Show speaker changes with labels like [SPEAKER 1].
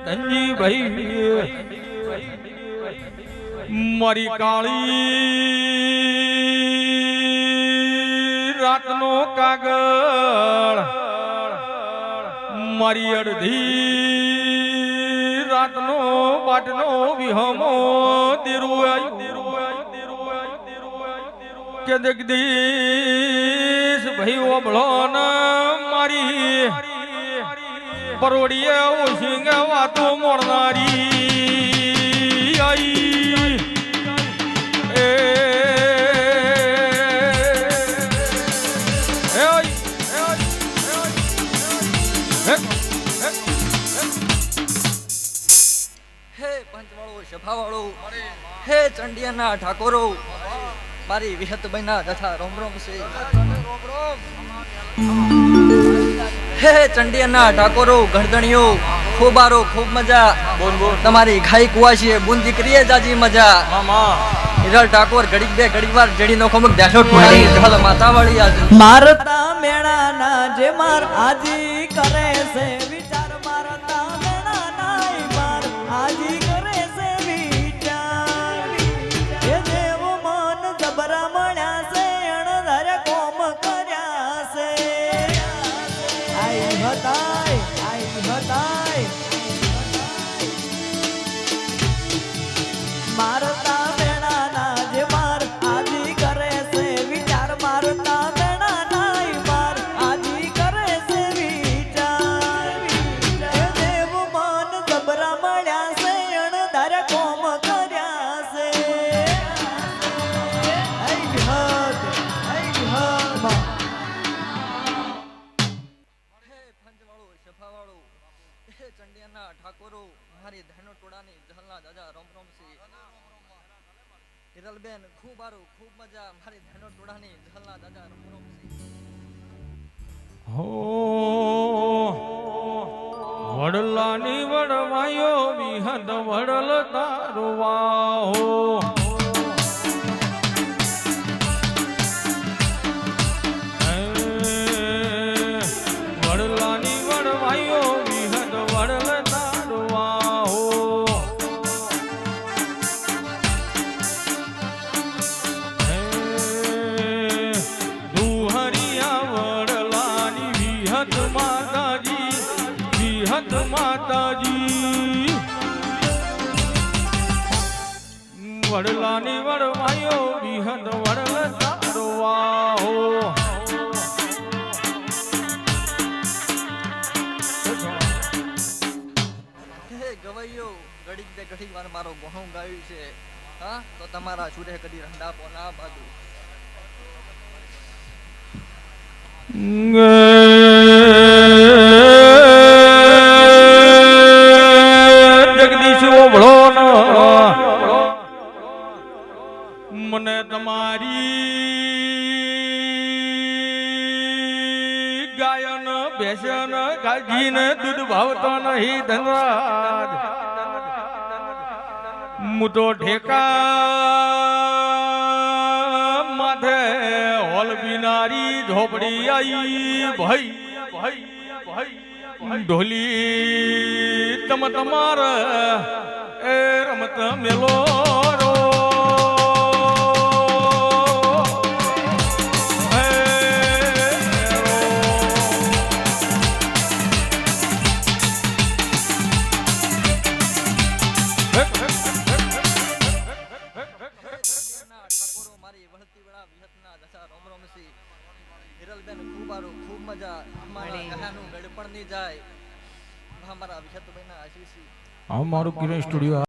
[SPEAKER 1] ધનજી ભાઈ મારી કાળી રાતનો કાગળ મારી અડધી રાતનો બાટનો વિહમો કે જગદીશ ભાઈ ઓબળો ને મારી પરોડીએ ઓશિંગ વાતો મોડનારી આઈ
[SPEAKER 2] સભાવાળો હે ચંડિયાના ઠાકોરો મારી વિહત બહેના તથા રોમ રોમ છે હે ચંડિયાના ઠાકોરો ગરદણીઓ ખૂબ આરો ખૂબ મજા તમારી ખાઈ કુવાશી બુન દીકરીએ જાજી મજા હિરલ ઠાકોર ઘડીક બે ઘડીક વાર જડી નો ખમક દાખલો ટોળાની ઢોલ માતાવાળી આજ
[SPEAKER 3] મારતા મેળાના જે માર આજી કરે છે વિચાર મારતા મેળાના માર આજી કરે છે વિચાર એ દેવ મન જબરા મળ્યા છે અણધારે કોમ કર્યા છે આઈ હતાય મારતા મેળાના જે માર આજી કરે છે વિચાર મારતા મેળાના માર આજી કરે છે વિચાર એ દેવ મન જબરા મળ્યા છે અણધારે કોમ કર્યા છે
[SPEAKER 2] ચંડિયાના ઠાકોરો મારી ધનો ટોળાની જહલના દાદા રોમ રોમ સી હિરલબેન ખૂબ આરું ખૂબ મજા મારી ધનો ટોળાની જહલના દાદા રોમ રોમ સી
[SPEAKER 1] હો વડલાની વડવાયો વિહદ વડલ તારો વાહો વડલાની વડવાયો વિહદ વડલ તારો વાહો માતાજી વડલાની વડવાયો વિહદ વડલ તારો વાહો
[SPEAKER 2] હે ગવૈયો ઘડીક બે ઘડીક વાર મારો ગોહું ગાયું છે હા તો તમારા સુરે કદી રંડાપો ના બાજુ મને તમારી ગાયન બેસન ગાજીને દૂધ ભાવતો નહીં ધનરાજ હું તો ઠેકા માથે હોલ બિનારી ઝોપડી આઈ ભાઈ ભાઈ ભાઈ ઢોલી તમાર એ રમત મેલો રો હિરલબેન ખૂબ આરું ખૂબ મજા અમારા કહાનું ગડપણ ની જાય અમારા વિખત બહેના આશીષી
[SPEAKER 1] આ મારું કિરણ સ્ટુડિયો